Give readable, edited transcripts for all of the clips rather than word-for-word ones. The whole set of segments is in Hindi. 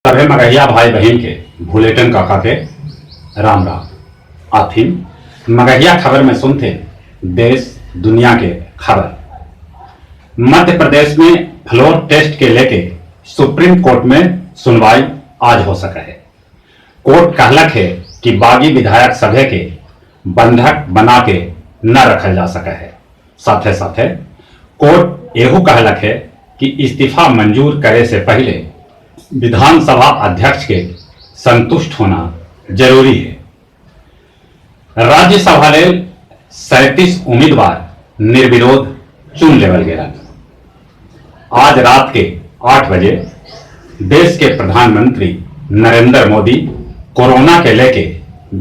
सभे मगहिया भाई बहन के बुलेटिन काका के राम राम। आथिन मगहिया खबर में सुनते देश दुनिया के खबर। मध्य प्रदेश में फ्लोर टेस्ट के लेके सुप्रीम कोर्ट में सुनवाई आज हो सका है। कोर्ट कहलक है कि बागी विधायक सभे के बंधक बना के न रखल जा सका है। साथे साथे कोर्ट एहू कहलक है कि इस्तीफा मंजूर करे से पहले विधानसभा अध्यक्ष के संतुष्ट होना जरूरी है। राज्यसभा ले 37 उम्मीदवार निर्विरोध चुन लेवल गया। आज रात के 8 बजे देश के प्रधानमंत्री नरेंद्र मोदी कोरोना के लेके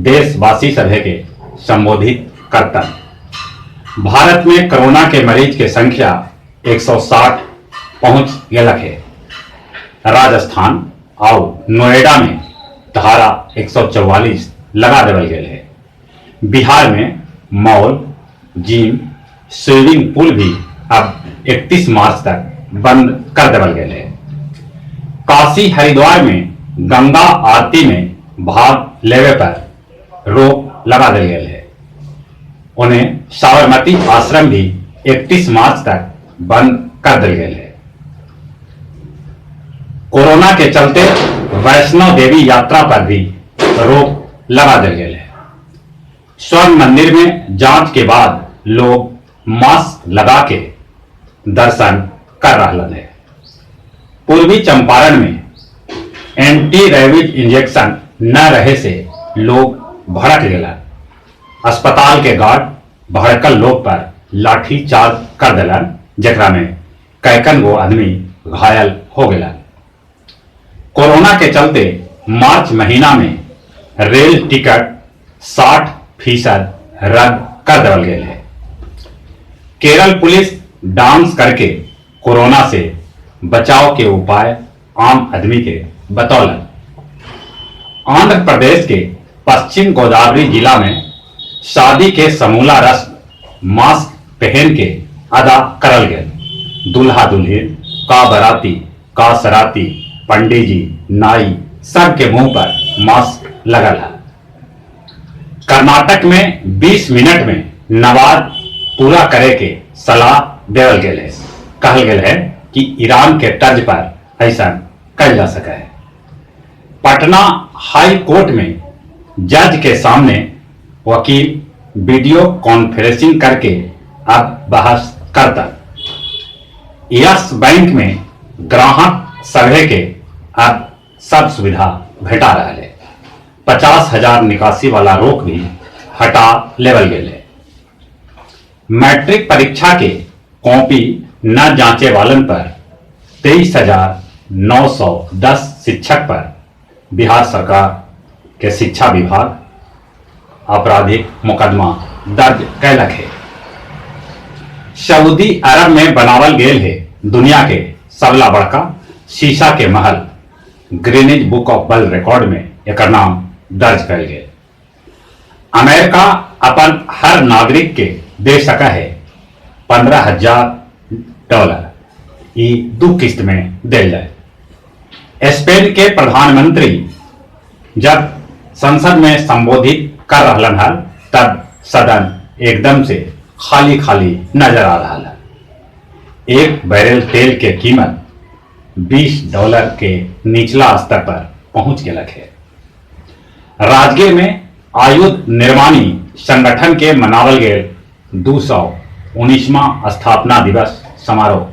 देशवासी सभे के संबोधित करता। भारत में कोरोना के मरीज के संख्या 160 पहुंच गलक है। राजस्थान और नोएडा में धारा 144 लगा देवल गए है। बिहार में मॉल, जिम, स्विमिंग पूल भी अब 31 मार्च तक बंद कर देवल गए है। काशी हरिद्वार में गंगा आरती में भाग लेवे पर रोक लगा दिल गए है। उन्हें साबरमती आश्रम भी 31 मार्च तक बंद कर दिल गए है। कोरोना के चलते वैष्णो देवी यात्रा पर भी रोक लगा दिल गए है। स्वर्ण मंदिर में जांच के बाद लोग मास्क लगा के दर्शन कर रहे हैं। पूर्वी चंपारण में एंटी रेबीज इंजेक्शन न रहे से लोग भड़क गए। अस्पताल के गार्ड भड़कल लोग पर लाठी चार्ज कर दिलन, जेकरा में कैकन गो आदमी घायल हो गया। कोरोना के चलते मार्च महीना में रेल टिकट 60% रद्द कर देवल गए है। केरल पुलिस डांस करके कोरोना से बचाव के उपाय आम आदमी के बतौलन। आंध्र प्रदेश के पश्चिम गोदावरी जिला में शादी के समूला रस्म मास्क पहन के अदा करल गए। दूल्हा दुल्हन का बराती का सराती पंडित जी नाई सबके मुंह पर मास्क लगल है। कर्नाटक में 20 मिनट में नमाज पूरा करे के सलाह देवल गए है। कहल गए है कि ईरान के तर्ज पर ऐसा कल जा सका है। पटना हाई कोर्ट में जज के सामने वकील वीडियो कॉन्फ्रेंसिंग करके अब बहस करता। यस बैंक में ग्राहक सभे के अब सब सुविधा भेटा रहा है। 50,000 निकासी वाला रोक भी हटा लेवल गए है। मैट्रिक परीक्षा के कॉपी न जांचे वालन पर 23,910 शिक्षक पर बिहार सरकार के शिक्षा विभाग आपराधिक मुकदमा दर्ज कैलक है। सऊदी अरब में बनावल गेल है दुनिया के सबला बड़का शीशा के महल। Greenidge book of world record में एक नाम दर्ज कैल गए। अमेरिका अपन हर नागरिक के दे सका है $15,000। ये 2 किस्त में दिल जाए। स्पेन के प्रधानमंत्री जब संसद में संबोधित कर रहलन हल तब सदन एकदम से खाली खाली नजर आ रहा है। एक बैरल तेल के कीमत $20 के निचला स्तर पर पहुंच गया है। राजगीर में आयुध निर्माणी संगठन के मनावल गए 219वां स्थापना दिवस समारोह।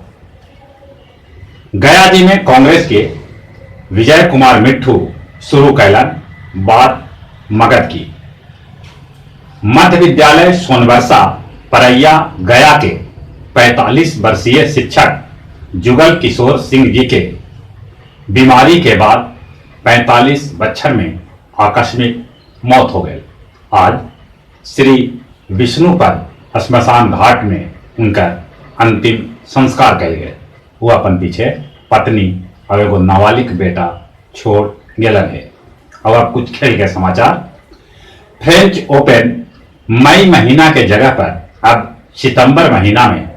गया जी में कांग्रेस के विजय कुमार मिट्ठू शुरू कैलन बात मगध की। मध्य विद्यालय सोनबरसा परैया गया के 45 वर्षीय शिक्षक जुगल किशोर सिंह जी के बीमारी के बाद 45 बच्चर में आकस्मिक मौत हो गई। आज श्री विष्णुपद श्मशान घाट में उनका अंतिम संस्कार किया गया। वो अपन पीछे पत्नी और एगो नाबालिग बेटा छोड़ गलन है। और अब कुछ खेल के समाचार। फ्रेंच ओपन मई महीना के जगह पर अब सितंबर महीना में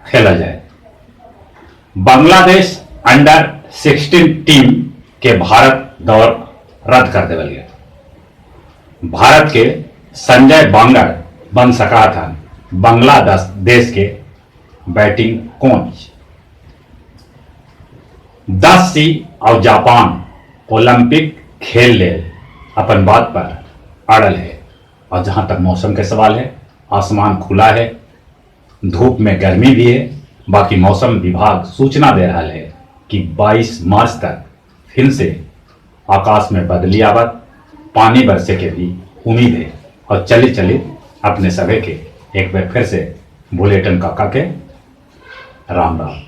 खेला जाए। बांग्लादेश अंडर 16 टीम कि भारत दौर रद्द कर देवल गया। भारत के संजय बांगर बन सका था बांग्लादेश के बैटिंग कोच। 10 सी और जापान ओलंपिक खेल ले अपन बात पर अड़ल है। और जहां तक मौसम के सवाल है, आसमान खुला है, धूप में गर्मी भी है। बाकी मौसम विभाग सूचना दे रहा है कि 22 मार्च तक फिर से आकाश में बदली आवत, पानी बरसे के भी उम्मीद है। और चली चली अपने सभी के एक बार फिर से बुलेटिन काका के राम राम।